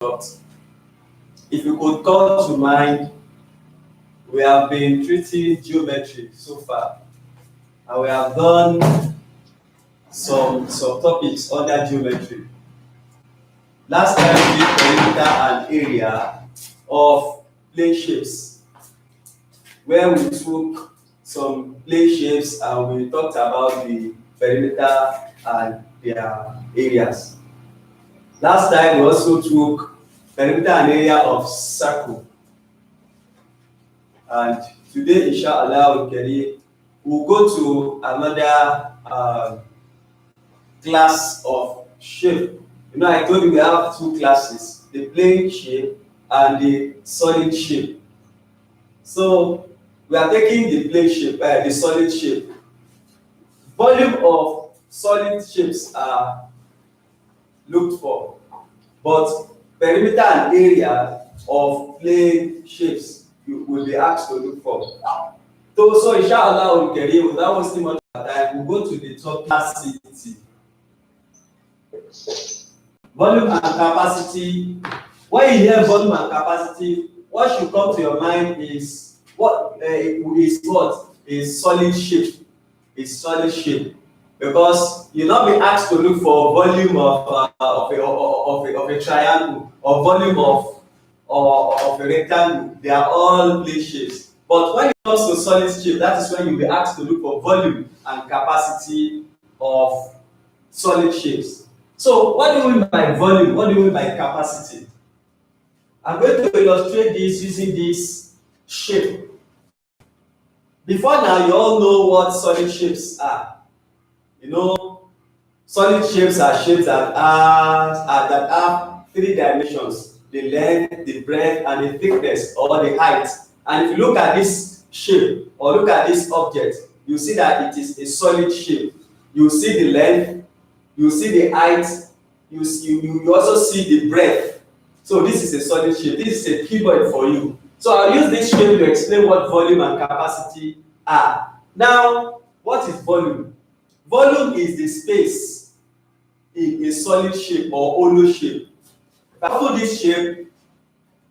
If you could call to mind, we have been treating geometry so far, and we have done some topics under geometry. Last time we did perimeter and area of plane shapes, where we took some plane shapes and we talked about the perimeter and their areas. Last time we also took perimeter and area of circle. And today, inshallah, we'll go to another class of shape. You know, I told you we have two classes, the plane shape and the solid shape. So we are taking the plane shape, the solid shape. Volume of solid shapes are looked for, but perimeter and area of plane shapes you will be asked to look for. So inshallah, without wasting much time, we'll go to the top capacity. Volume and capacity. When you hear volume and capacity, what should come to your mind is solid shape. It's solid shape, because you'll not be asked to look for volume of a triangle or volume of a rectangle. They are all plane shapes. But when it comes to solid shape, that is when you'll be asked to look for volume and capacity of solid shapes. So what do you mean by volume? What do you mean by capacity? I'm going to illustrate this using this shape. Before now, you all know what solid shapes are. You know, solid shapes are shapes that have three dimensions: the length, the breadth, and the thickness or the height. And if you look at this shape or look at this object, you see that it is a solid shape. You see the length, you see the height, you also see the breadth. So this is a solid shape. This is a keyboard for you. So I'll use this shape to explain what volume and capacity are. Now, what is volume? Volume is the space in a solid shape or hollow shape. If I put this shape,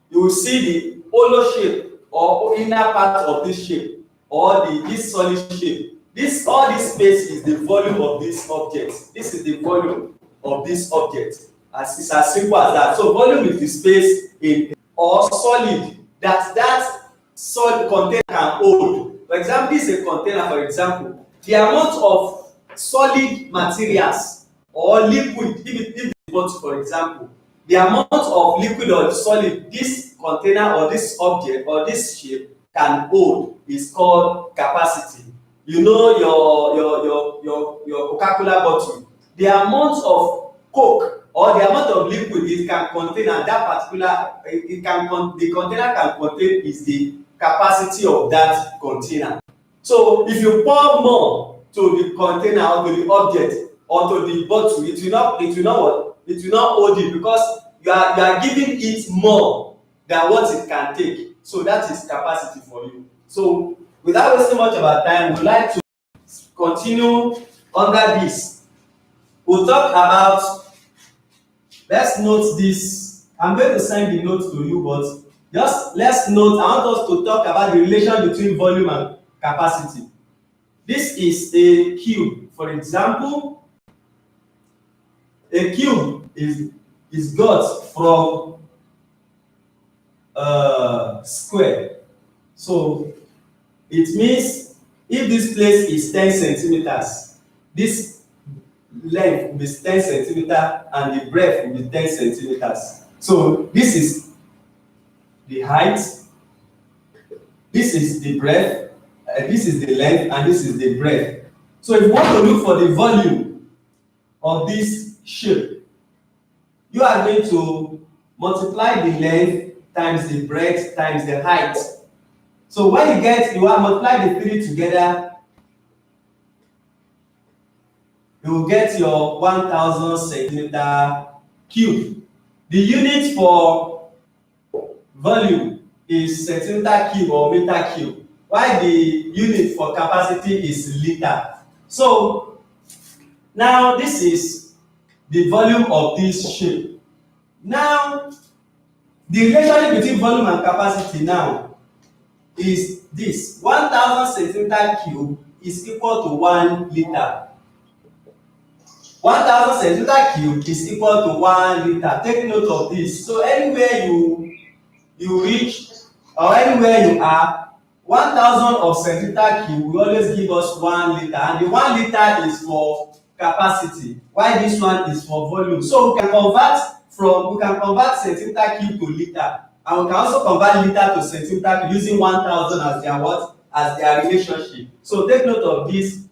you will see the hollow shape or inner part of this shape or this solid shape. All this space is the volume of this object. This is the volume of this object. It's as simple as that. So volume is the space in or solid that solid container can hold. For example, this is a container, for example. The amount of solid materials or liquid, if it's bottle, for example, the amount of liquid or solid this container or this object or this shape can hold is called capacity. You know your Coca-Cola bottle. The amount of Coke or the amount of liquid it can contain and that particular the container can contain is the capacity of that container. So if you pour more to the container or to the object or to the bottle, it will not hold it, because you are giving it more than what it can take. So that is capacity for you. So without wasting much of our time, we'd like to continue under this. We'll talk about, let's note this. I'm going to send the notes to you, but just let's note, I want us to talk about the relation between volume and capacity. This is a cube. For example, a cube is got from square. So it means if this place is 10 centimeters, this length will be 10 centimeters and the breadth will be 10 centimeters. So this is the height, this is the breadth, this is the length, and this is the breadth. So if you want to look for the volume of this shape, you are going to multiply the length times the breadth times the height. So when you multiply the three together, you will get your 1000 centimeter cube. The unit for volume is centimeter cube or meter cube, while the unit for capacity is liter. So now this is the volume of this shape. Now The relationship between volume and capacity now is this: 1000 centimeter cube is equal to 1 liter. 1000 centimeter cube is equal to 1 liter. Take note of this. So anywhere you reach or anywhere you are, 1000 of centimeter cube will always give us 1 liter, and the 1 liter is for capacity, while this one is for volume. So we can convert centimeter cube to liter, and we can also convert liter to centimeter cube using 1000 as their what? As their relationship. So take note of this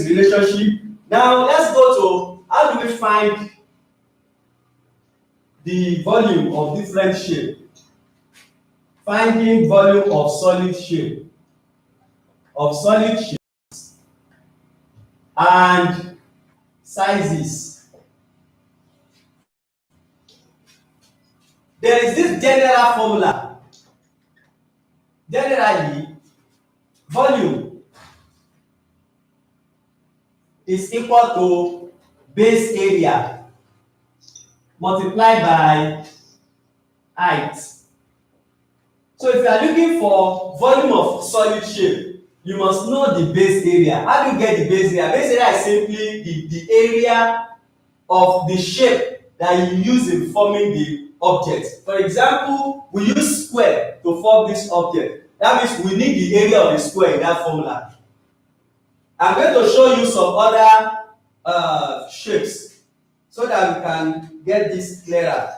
relationship. Now let's go to how do we find the volume of different shape. Finding volume of solid shape, and sizes. There is this general formula. Generally, volume is equal to base area multiplied by height. So if you are looking for volume of solid shape, you must know the base area. How do you get the base area? Base area is simply the area of the shape that you use in forming the object. For example, we use square to form this object. That means we need the area of the square in that formula. I'm going to show you some other shapes so that we can get this clearer.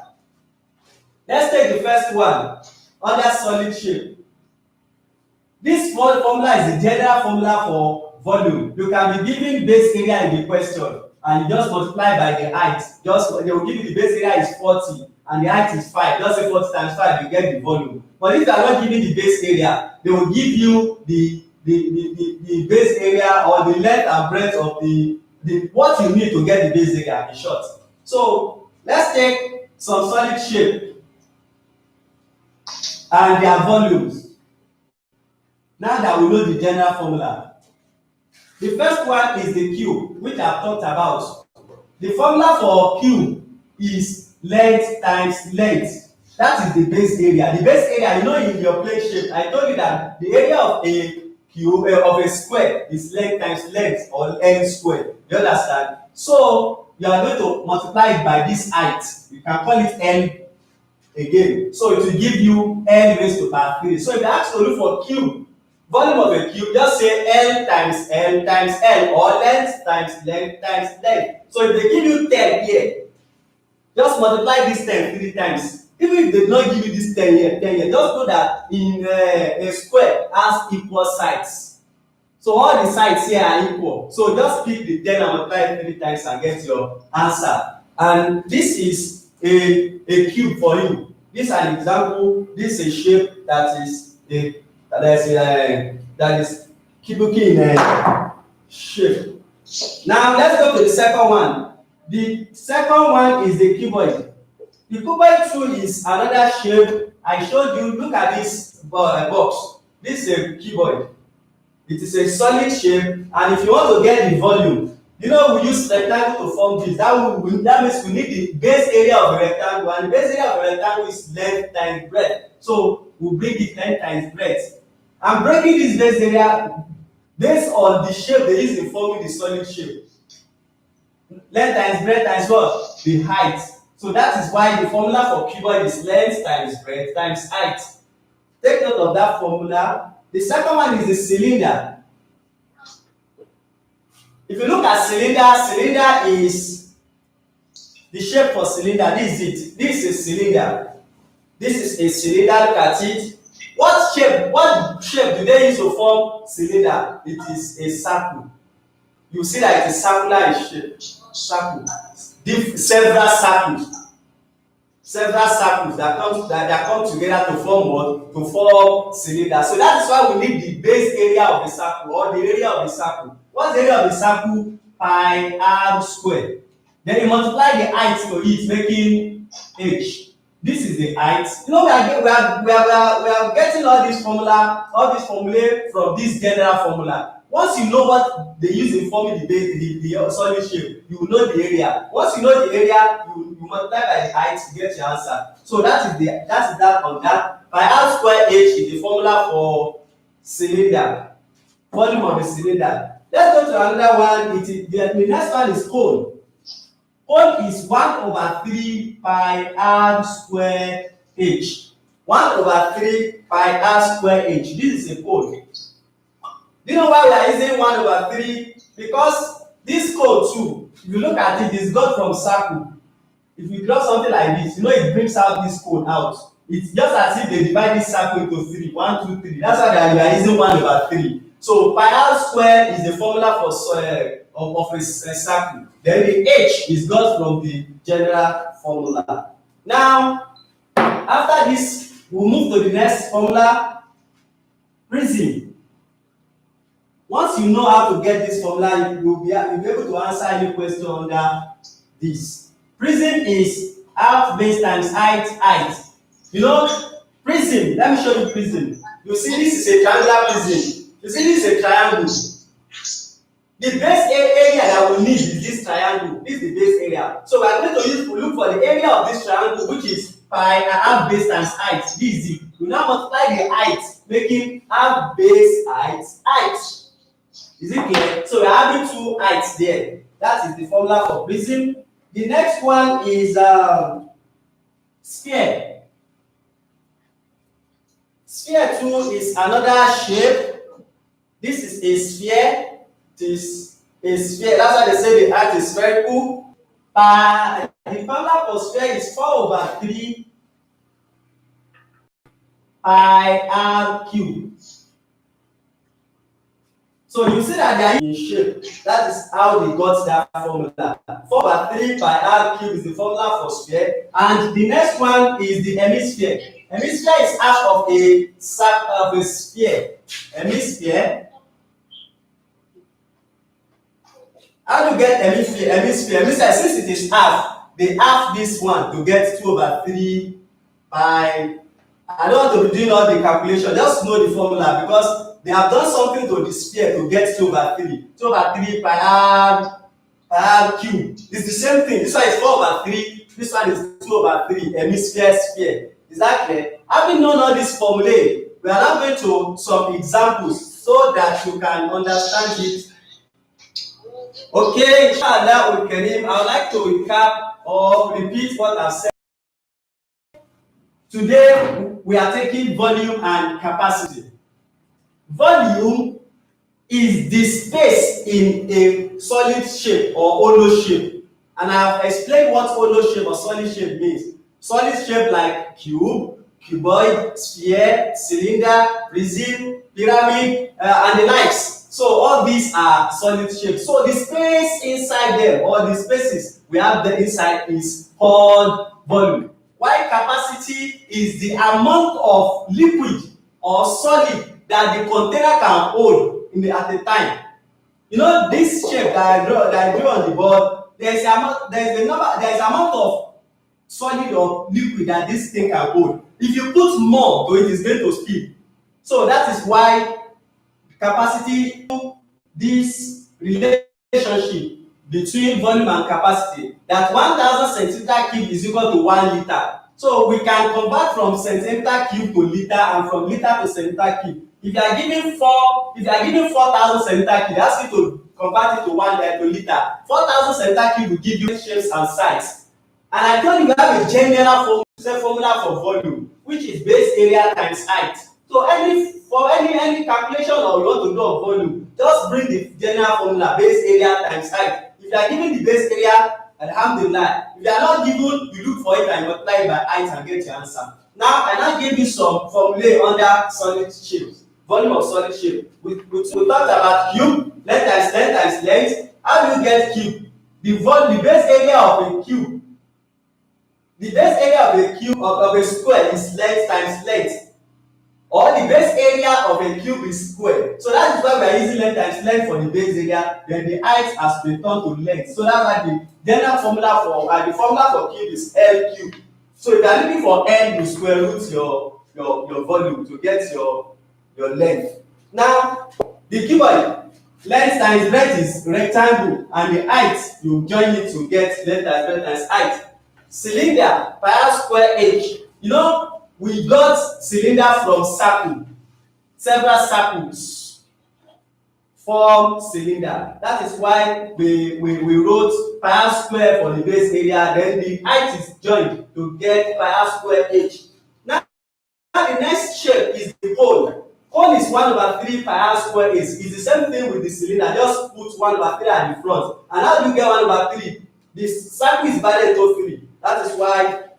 Let's take the first one, other solid shape. This formula is the general formula for volume. You can be given base area in the question and you just multiply by the height. They will give you the base area is 40 and the height is 5. Just say 40 times 5, you get the volume. But if they are not giving the base area, they will give you the base area or the length and breadth of the what you need to get the base area in short. So let's take some solid shape and their volumes. Now that we know the general formula, the first one is the cube, which I've talked about. The formula for cube is length times length. That is the base area. The base area, you know, in your plane shape, I told you that the area of a cube of a square is length times length, or n square. You understand? So you are going to multiply it by this height. You can call it n again. So it will give you n raised to power 3. So if you ask to look for cube, volume of a cube, just say L times L times L, or length times length times length. So if they give you 10 here, just multiply this 10 3 times. Even if they do not give you this 10 here, just know that in a square has equal sides. So all the sides here are equal. So just pick the 10 and multiply it 3 times and get your answer. And this is a cube for you. This is an example. This is a shape that is cubic in shape. Now let's go to the second one. The second one is the cuboid. The cuboid too is another shape. I showed you. Look at this box. This is a cuboid. It is a solid shape, and if you want to get the volume, you know, we use rectangle to form this. That means we need the base area of a rectangle, and the base area of a rectangle is length times breadth. So we bring it length times breadth. I'm breaking this base area based on the shape they use in forming the solid shape. Length times breadth times what? The height. So that is why the formula for cuboid is length times breadth times height. Take note of that formula. The second one is the cylinder. If you look at cylinder is the shape for cylinder. This is it. This is cylinder. This is a cylinder. Look at it. What shape do they use to form cylinder? It is a circle. You see that it is circular in shape. Circle. Several circles that come together to form what? To form cylinder. So that is why we need the base area of the circle, or the area of the circle. What's the area of the circle? Pi r square. Then you multiply the height to it, making h. This is the height. You know, we are getting all this formulae from this general formula. Once you know what they use in forming the base, the solid shape, you will know the area. Once you know the area, you multiply by the height to get your answer. So that on that. Pi r square h is the formula for cylinder, volume of a cylinder. Let's go to another one. The next one is cone. Cone is 1/3 pi r square h. 1/3 pi r square h. This is a cone. Do you know why we are using 1/3? Because this cone too, if you look at it, it's got from circle. If you draw something like this, you know it brings out this cone out. It's just as if they divide this circle into 3. 1, 2, 3. That's why we are using 1/3. So pi r square is the formula for of a circle. Then the h is got from the general formula. Now, after this, we'll move to the next formula, prism. Once you know how to get this formula, you'll be able to answer any question under this. Prism is half base times height. You know, prism, let me show you prism. You see this is a triangular prism. You see this is a triangle. The base area that we need is this triangle. This is the base area. So we are going to look for the area of this triangle, which is pi and half base times height. This is it. We now multiply the height, making half base height. Is it clear? So we are having two heights there. That is the formula for prism. The next one is sphere. Sphere too is another shape. This is a sphere. This is a sphere. That's why they say the earth is spherical. The formula for sphere is 4/3 pi r cube. So you see that they are in shape. That is how they got that formula. 4/3 pi r cube is the formula for sphere. And the next one is the hemisphere. Hemisphere is half of a sphere. Hemisphere. How do you get hemisphere? Hemisphere, since it is half, they half this one to get 2/3 pi. I don't want to be doing all the calculation. Just know the formula because they have done something to the sphere to get 2/3. 2/3 pi r cube. It's the same thing. This one is 4/3. This one is 2/3. Hemisphere sphere. Is that clear? Having known all this formulae, we are now going to some examples so that you can understand it. Okay, inshallah Kareem, I would like to recap or repeat what I've said. Today, we are taking volume and capacity. Volume is the space in a solid shape or hollow shape. And I have explained what hollow shape or solid shape means. Solid shape like cube, cuboid, sphere, cylinder, prism, pyramid, and the likes. So all these are solid shapes. So the space inside them, or the spaces we have the inside, is called volume. While capacity is the amount of liquid or solid that the container can hold at a time. You know this shape that I drew on the board. There is amount of solid or liquid that this thing can hold. If you put more to it, it's going to spill. So that is why capacity, this relationship between volume and capacity, that 1000 centimeter cube is equal to 1 liter. So we can convert from centimeter cube to liter and from liter to centimeter cube. If you are given 4,000 centimeter cube, ask you to convert it to 1 liter. 4,000 centimeter cube will give you shapes and size. And I told you we have a general formula for volume, which is base area times height. So for any calculation or you want to do of volume, just bring the general formula, base area times height. If you are given the base area, alhamdulillah. If you are not given, you look for it and multiply it by height and get your answer. Now I now give you some formulae under solid shapes, volume of solid shape. We talked about cube, length times length. How do you get cube? The base area of a cube. The base area of a cube of a square is length times length. Or the base area of a cube is square. So that is why we are using length times length for the base area. Then the height has been turned to length. So that's why the general formula for cube is L cube. So if you are looking for L, you square root your volume to get your length. Now the cuboid, length times breadth is rectangle, and the height you join it to get length times breadth times height. cylinder pi r square h. You know, we got cylinder from circle. Several circles form cylinder. That is why we wrote pi r square for the base area, then the height is joined to get pi r square h. Now the next shape is the cone. Cone is 1/3 pi r square h. It's the same thing with the cylinder, just put 1/3 at the front. And how do you get 1/3? The circle is divided into 3. That is why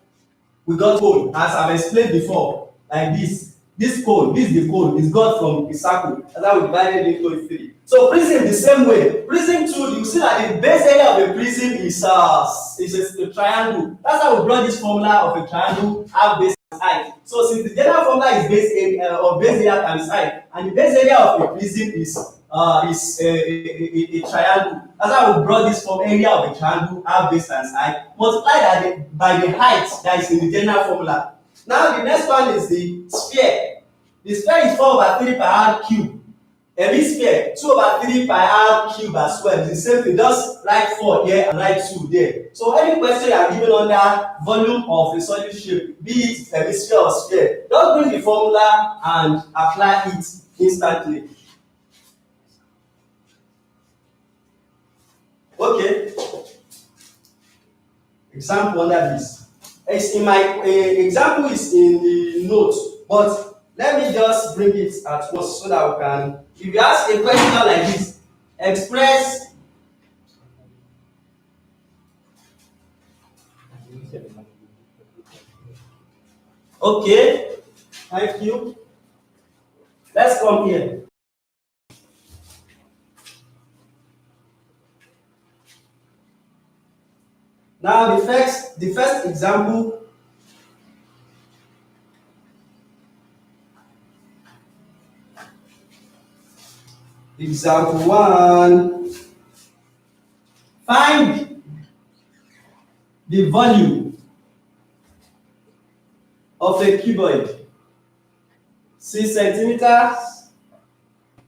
we got cone, as I've explained before, like this. This cone, this is the cone, is got from the circle. That's how we divided it into 3. So prism the same way. Prism too, you see that the base area of a prism is a triangle. That's how we brought this formula of a triangle, half base and height. So since the general formula is base area times height, and the base area of a prism is a triangle. That's how we brought this from area of a triangle, half base times height, multiply that by the height that is in the general formula. Now the next one is the sphere. The sphere is 4/3 pi r cube. Hemisphere 2/3 pi r cube as well. It's the same thing. Just write 4 here and write 2 there. So any question you are given under volume of a solid shape, be it hemisphere or sphere, just bring the formula and apply it instantly. Okay. Example under this. It's in my example is in the notes, but let me just bring it at once so that we can. If you ask a question like this, express. Okay, thank you. Let's come here. Now the first example. Example 1. Find the volume of a cuboid 6 centimeters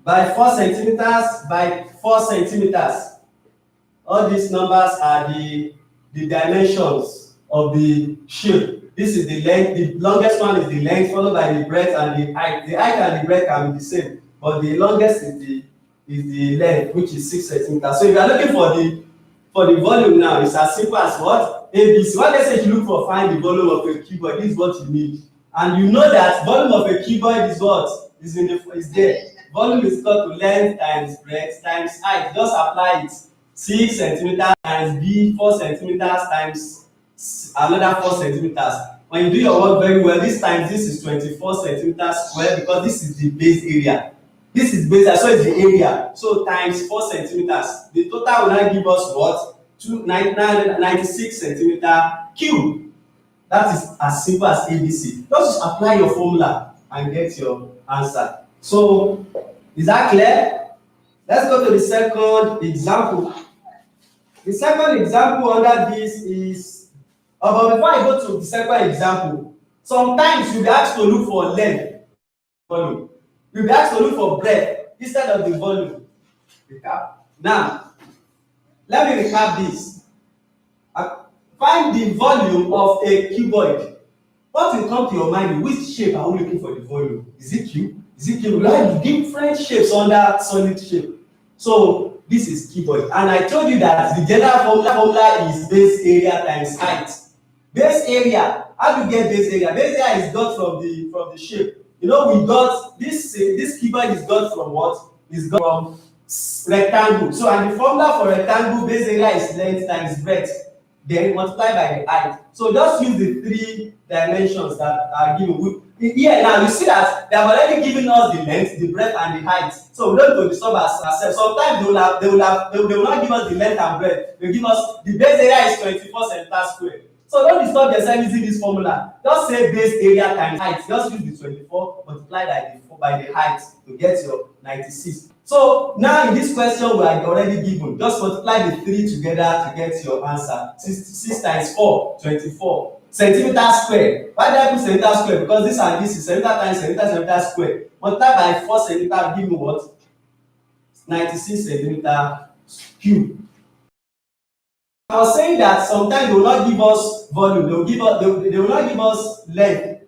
by 4 centimeters by 4 centimeters. All these numbers are the dimensions of the shape. This is the length. The longest one is the length, followed by the breadth and the height. The height and the breadth can be the same, but the longest is the length, which is 6 centimeters. So if you are looking for the volume now, it's as simple as what? ABC. What they say you look for, find the volume of a cuboid. This is what you need. And you know that volume of a cuboid is what? Is there. Volume is equal to length times breadth times height. Just apply it. 6 centimeters times b 4 centimeters times another 4 centimeters. When you do your work very well, this is 24 centimeters square, because this is the base area. This is base area, so it's the area. So times 4 centimeters. The total will now give us what? 96 centimeter cube. That is as simple as ABC. Just apply your formula and get your answer. So is that clear? Let's go to the second example. The second example under this is, but before I go to the second example, sometimes you'll be asked to look for length volume. You'll be asked to look for breadth instead of the volume. Recap. Now, let me recap this. Find the volume of a cuboid. What will come to your mind? Which shape are we looking for the volume? Is it cube? Is it cube? We have different shapes under solid shape. So this is cuboid, and I told you that the general formula is base area times height. Base area. How do you get base area? Base area is got from the shape. You know, we got this cuboid is got from what? Is got from rectangle. So and the formula for rectangle, base area is length times breadth, then multiply by the height. So just use the 3 dimensions that are given. Here now you see that they have already given us the length, the breadth, and the height. So we don't need to disturb ourselves. Sometimes they will not give us the length and breadth. They give us the base area is 24 centimeters square. So don't disturb yourself using this formula. Just say base area times height. Just use the 24 multiplied by the height to get your 96. So now in this question we are already given. Just multiply the 3 together to get your answer. 6 times 4, 24. Centimeter square. Why did I put centimeter square? Because this is centimeter times centimeter square. Multiply by 4 centimeter give me what? 96 centimeter cube. I was saying that sometimes they will not give us volume, they will not give us length.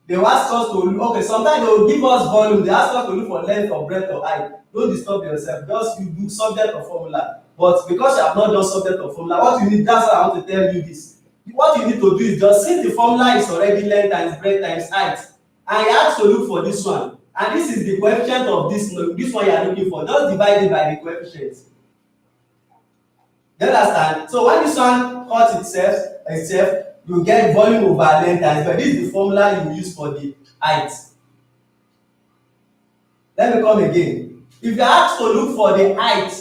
They will ask us to look, okay, sometimes they will give us volume, they ask us to look for length or breadth or height. Don't disturb yourself, just you do subject or formula. But because you have not done subject or formula, what you need, that's why I want to tell you this. What you need to do is just, since the formula is already length times breadth times height, and you have to look for this one, and this is the coefficient of this one you are looking for, just divide it by the coefficient. You understand? So when this one cuts itself, you get volume over length times breadth. This is the formula you will use for the height. Let me come again. If you are asked to look for the height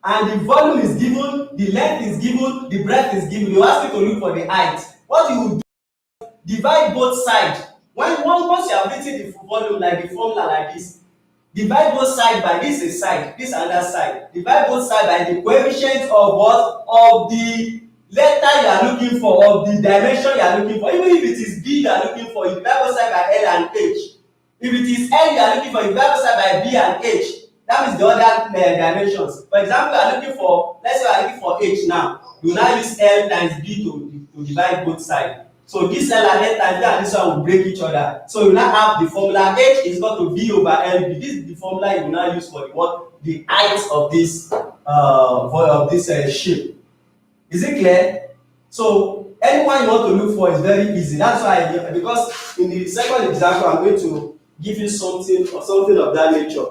and the volume is given, the length is given, the breadth is given, you ask you to look for the height. What you will do, divide both sides. Once you have written the volume like the formula like this, divide both sides by this is side, this another side. Divide both sides by the coefficient of what? Of the letter you are looking for, of the dimension you are looking for. Even if it is B you are looking for, you divide both sides by L and H. If it is L you are looking for, you divide both sides by B and H. That means the other dimensions. For example, you are looking for, let's say you are looking for H now. You now use L times B to divide both sides. So this L and L times B and this one will break each other. So you now have the formula H is equal to V over LB. This is the formula you will now use for the what? The height of this shape. Is it clear? So anyone you want to look for is very easy. That's why because in the second example I'm going to give you something of that nature.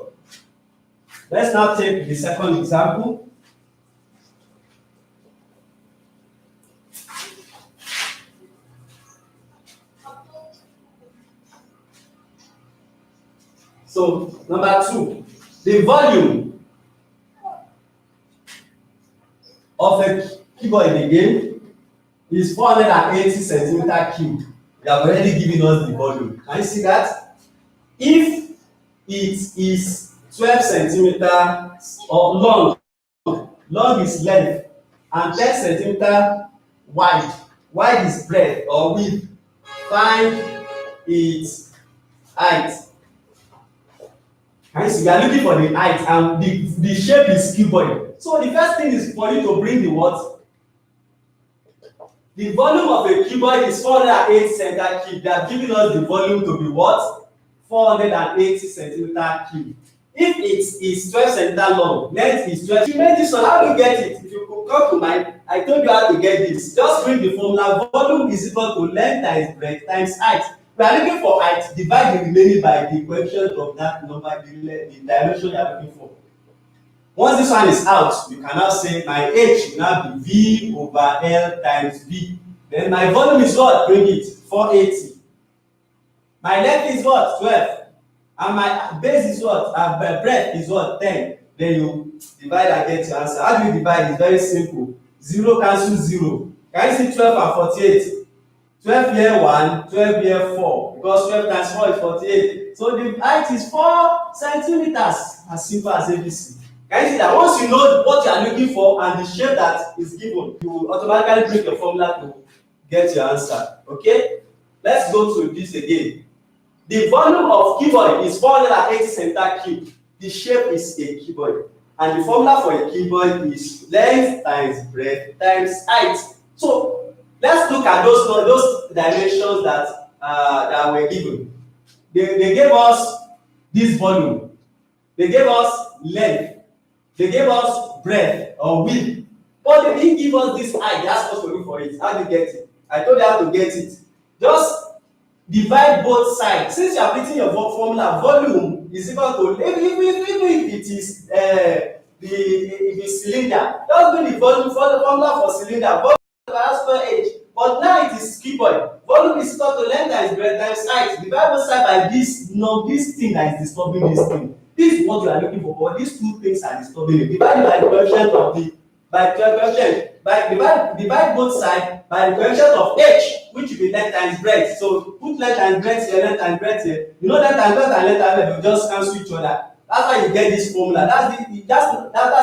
Let's now take the second example. So number 2, the volume of a keyboard in the game is 480 centimeter cube. They have already given us the volume. Can you see that? If it is 12 centimeter or long is length, and 10 centimeter wide is breadth or width, find its height. And so we are looking for the height, and the shape is cuboid. So the first thing is for you to bring the what? The volume of a cuboid is 480 centimeter cube. They have given us the volume to be what? 480 centimeter cube. If it is 12 centimeter long, length is 12. You made this one, how do you get it? If you could come to mind, I told you how to get this. Just bring the formula. Volume is equal to length times breadth times height. We are looking for height, divide the remaining by the coefficient of that number, the dimension you are looking for. Once this one is out, you can now say my H will now be V over L times B. Then my volume is what? Bring it, 480. My length is what? 12. And my base is what? Breadth is what? 10. Then you divide and get your answer. How do you divide? It's very simple. 0 cancel 0. Can you see 12 and 48? 12 here 1, 12 here 4. Because 12 times 4 is 48. So the height is 4 centimeters. As simple as ABC. Can you see that? Once you know what you are looking for and the shape that is given, you will automatically bring your formula to get your answer. Okay? Let's go to this again. The volume of cuboid is 480 centimeter cube. The shape is a cuboid. And the formula for a cuboid is length times breadth times height. So let's look at those dimensions that were given. They gave us this volume. They gave us length. They gave us breadth or width. But they didn't give us this height. They asked us to look for it. How do you get it? I told you how to get it. Just divide both sides. Since you have written your formula, volume is equal to, even if it is the cylinder, just bring the volume for the formula for cylinder. Volume is per H. But now it is cuboid. Volume is equal to length times breadth times height. Divide both sides by this thing that is disturbing this thing. This is what you are looking for, but these two things are disturbing you. Divide by the coefficient of divide both sides by the coefficient of H, which will be length times breadth. So put length times breadth here, length times breadth here. You know length times breadth and length times breadth will just cancel each other. That's why you get this formula. That's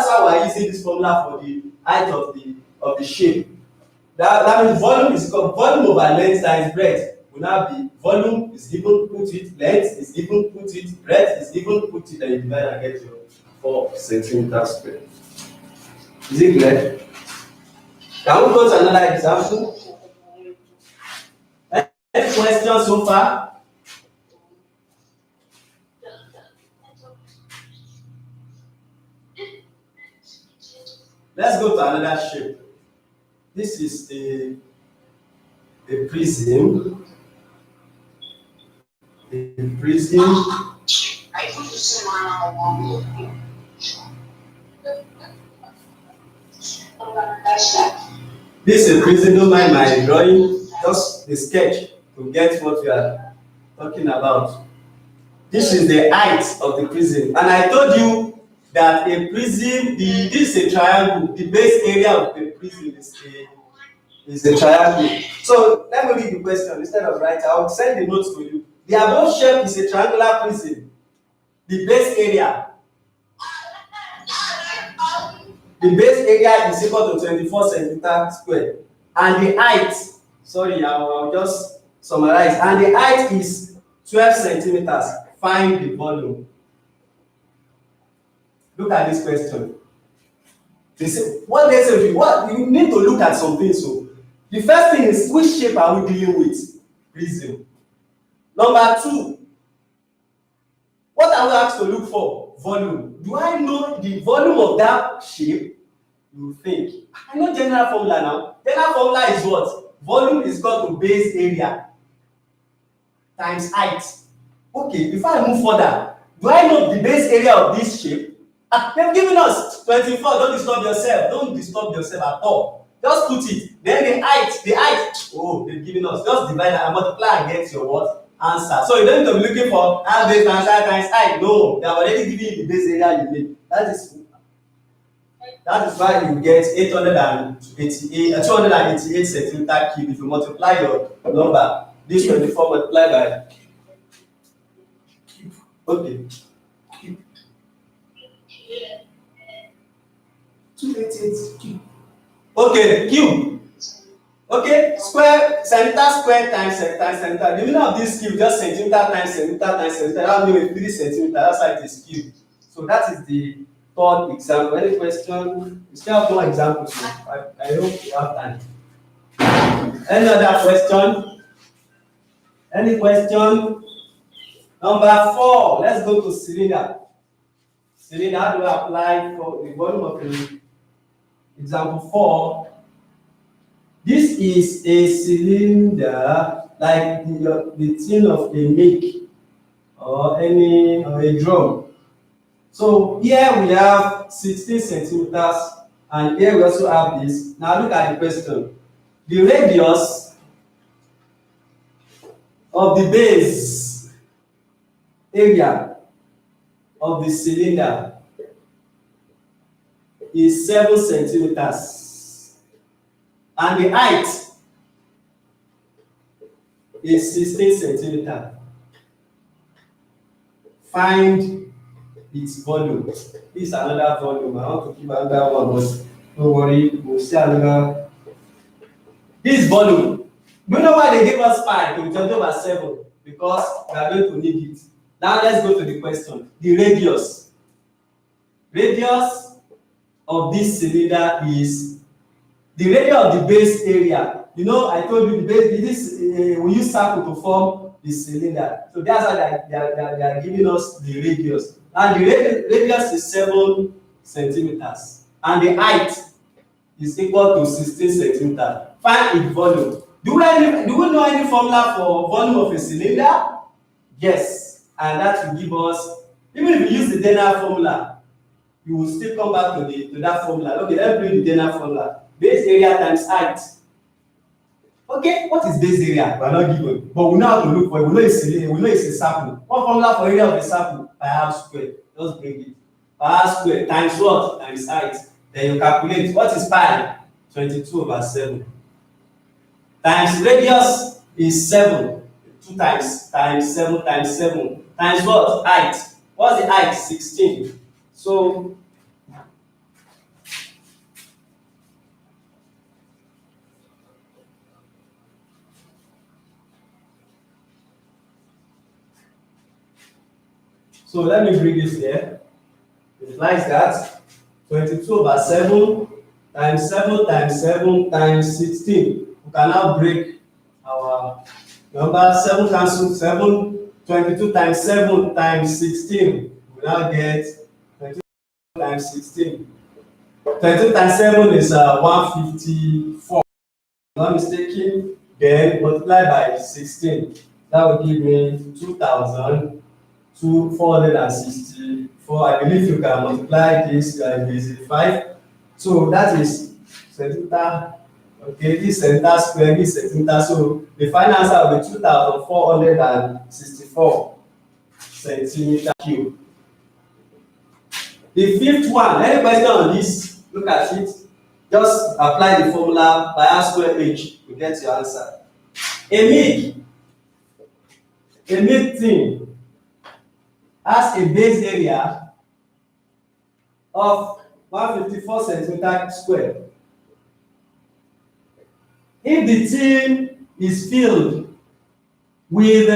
why we are using this formula for the height of the shape. That means volume is equal volume over length times breadth. Will now be volume is given, put it, length is given, put it, breadth is given, put it, and you divide and get your 4 centimeters square. Is it clear? Can we go to another example? Any questions so far? Let's go to another shape. This is a prism. A prism. This is a prism. Don't mind my drawing. Just the sketch to get what we are talking about. This is the height of the prism, and I told you that a prism, this is a triangle. The base area of the prism is a triangle. So let me read the question instead of writing. I will send the notes to you. The above shape is a triangular prism. The base area is equal to 24 centimeters square, and the height. Sorry, I'll just summarize. And the height is 12 centimeters. Find the volume. Look at this question. They say, what they say, what you need to look at something. So the first thing is, which shape are we dealing with? Prism. Number two, what are we asked to look for? Volume. Do I know the volume of that shape? You think. I know general formula now. General formula is what? Volume is equal to base area times height. Okay, before I move further, do I know the base area of this shape? They've given us 24. Don't disturb yourself. Don't disturb yourself at all. Just put it. Then the height. Oh, they've given us. Just divide and multiply and get your what? Answer. So you don't need to be looking for base times height. No, they have already given you the base area you need. That is why you get 288 centimeter cube. If you multiply your number, this 24 multiplied by okay. 288 cube. Okay, cube. Okay, centimeter square times centimeter. The meaning of this cube just centimeter times centimeter times centimeter. That means 3 centimeter. That's why it is cube. So that is the third example. Any question? We still have more examples. So I hope you have time. Any other question? Any question? Number 4. Let's go to cylinder. Cylinder, how do I apply for the volume of the example 4? This is a cylinder like the tin of a milk or a drum. So here we have 16 centimeters, and here we also have this. Now look at the question. The radius of the base area of the cylinder is 7 centimeters, and the height is 16 centimeters. Find its volume. This is another volume. I want to give another one, but don't worry, we'll see another. This volume. Do you know why they gave us 5 to 20/7? Because we are going to need it. Now let's go to the question. The radius. Radius of this cylinder is the radius of the base area. You know, I told you the base. We use circle to form the cylinder. So that's why they are giving us the radius. And the radius is 7 centimeters, and the height is equal to 16 centimeters. Find its volume. Do we know any formula for volume of a cylinder? Yes, and that will give us. Even if we use the general formula, you will still come back to that formula. Okay, let's bring the general formula. Base area times height. Okay, what is base area? We are not given, but we know how to look for it. We know it's a we know it's a circle. What formula for area of a circle? Pi half square. Just bring it. Pi half square times what? Times height. Then you calculate what is pi? 22/7. Times radius is 7. 2 times 7 times 7 times what? Height. What's the height? 16. So let me bring this here. It lies that 22/7 times 7 times 7 times 16. We can now break our number. 7 cancel 7, 22 times 7 times 16. We now get 22 times 16. 22 times 7 is 154. Not mistaken. Then multiply by 16. That will give me 2,464. I believe you can multiply this by 5. So that is centimeter. Okay, this centimeter square, this centimeter. So the final answer will be 2,464 centimeter cube. The fifth one, any question on this? Look at it. Just apply the formula by r square h. You get your answer. A MIG thing has a base area of 154 centimeter square. If the tin is filled with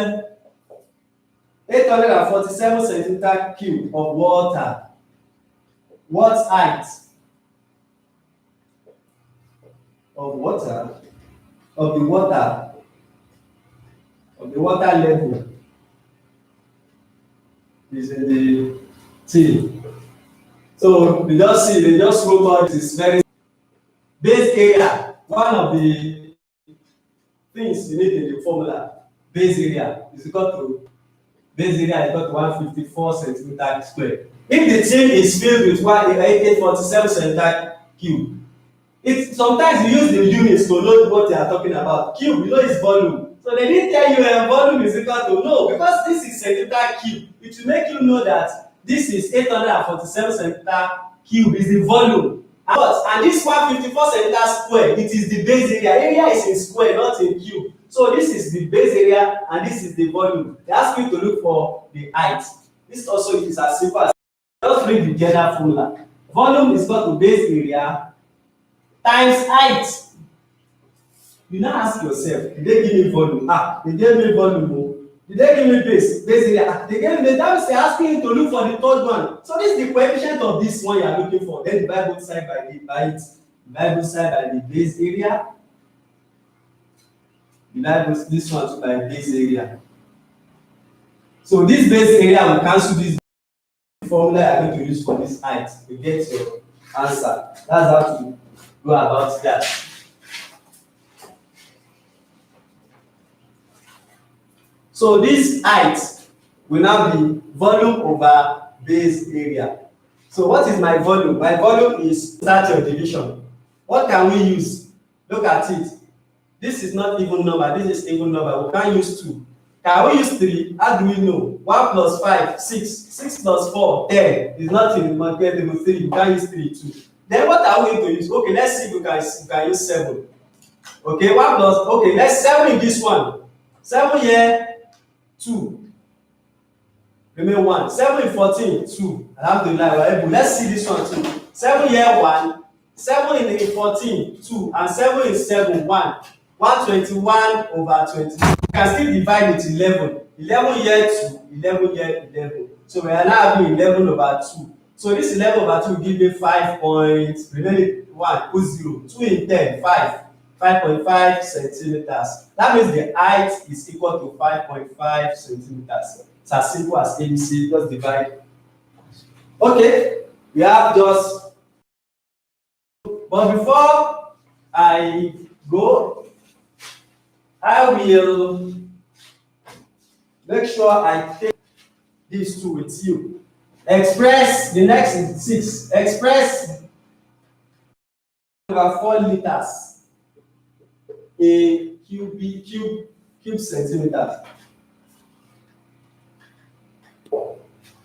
847 centimeter cube of water, what height of the water level is in the tin? So they just wrote out this very base area. One of the things you need in the formula, base area is equal to 154 centimeter square. If the tin is filled with 847 centimeter cube, sometimes you use the units to know what they are talking about. Cube, is volume. So they didn't tell you volume is equal to, no, because this is centimeter cube. It will make you know that this is 847 centimeter cube is the volume. And this 154 centimeter square, it is the base area. Area is in square, not in cube. So this is the base area and this is the volume. They ask you to look for the height. This also is as simple as just read the general formula. Volume is equal to base area times height. You now ask yourself, did they give me volume? They gave me volume. Did they give me base area? They gave me, that means they're asking you to look for the third one. So this is the coefficient of this one you are looking for. Then divide both sides by it. Divide both sides by the base area. Divide this one by base area. So this base area will cancel this formula you are going to use for this height. You get your answer. That's how to go about that. So this height will now be volume over base area. So what is my volume? My volume is start your division. What can we use? Look at it. This is not even number. This is even number. We can't use 2. Can we use 3? How do we know? 1 plus 5, 6. 6 plus 4, 10. Is not in multiple 3. You can't use 3, 2. Then what are we going to use? Okay, let's see if we can use 7. Okay, 1 plus, okay, let's 7 in this one. 7 here, 2. Remain 1. 7 in 14, 2. Alhamdulillah, we're able. Let's see this one too. 7 here, 1. 7 in 14, 2. And 7 in 7, 1. 121 over 20. You can still divide it 11. 11 here, 2. 11 here, 11. So we are now having 11 over 2. So this 11 over 2 will give me 5 points. Remaining 1, put 0. 2 in 10, 5. 5.5 centimeters. That means the height is equal to 5.5 centimeters. It's as simple as ABC, just divide. Okay, we have just, but before I go, I will make sure I take these two with you. Express, the next is 6. Express over 4 liters. A cube centimeters. No,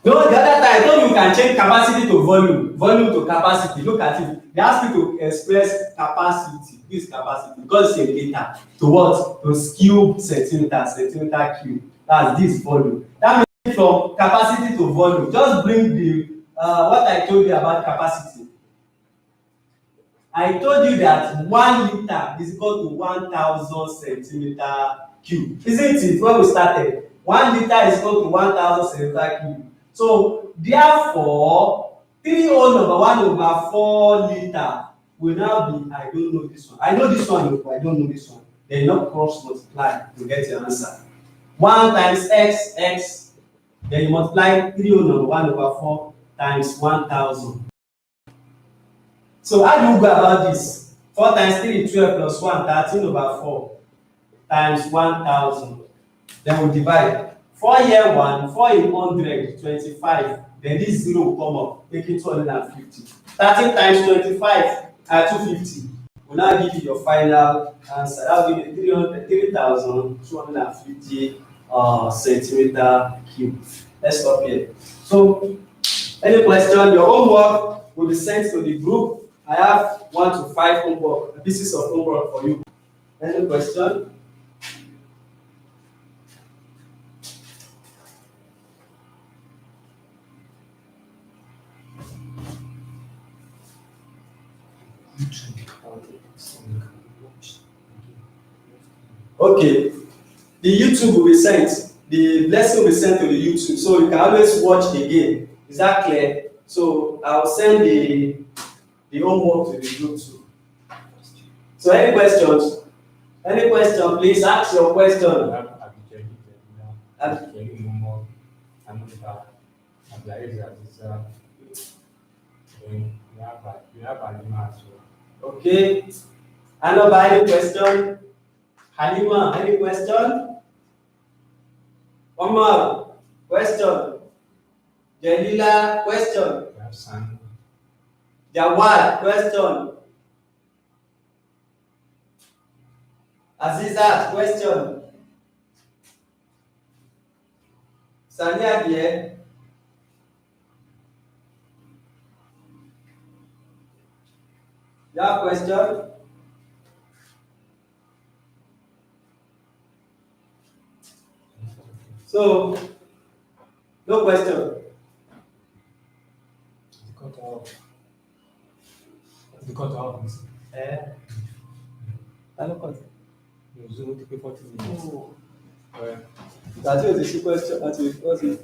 the other time I told you can change capacity to volume to capacity. Look at it. They ask you to express capacity. This capacity because it's a liter to what? To cube centimeter cube. That's this volume. That means from capacity to volume. Just bring the what I told you about capacity. I told you that 1 liter is equal to 1,000 centimeter cube. Isn't it? When we started, 1 liter is equal to 1,000 centimeter cube. So therefore, 3 over 1 over 4 liter will now be I don't know this one. I know this one, but I don't know this one. Then you not cross multiply to get your answer. 1 times x, x, then you multiply 3/1/4 times 1000. So how do you go about this? 4 times 3 12 plus 1 13/4 times 1000. Then we divide. 4 here 1, 4 in 100, 25. Then this 0 will come up, making 250. 13 times 25 are 250. Will now give you your final answer. That will give you 3,250 centimeter cube. Let's stop here. So, any question? Your homework will be sent to the group. I have 1 to 5 homework, pieces of homework for you. Any question? Okay, the YouTube will be sent. The lesson will be sent to the YouTube, so you can always watch again. Is that clear? So I'll send the homework to the group too. So any questions? Any question? Please ask your question. Okay. Anoba, any question? Halima, any question? Omar, question? Jalila, question? Jawad, question? Aziza, question? Sania here? You have question? So, no question. The cut off. I don't cut. You zoom to 40 minutes. Oh. Well, That was the question. That was it.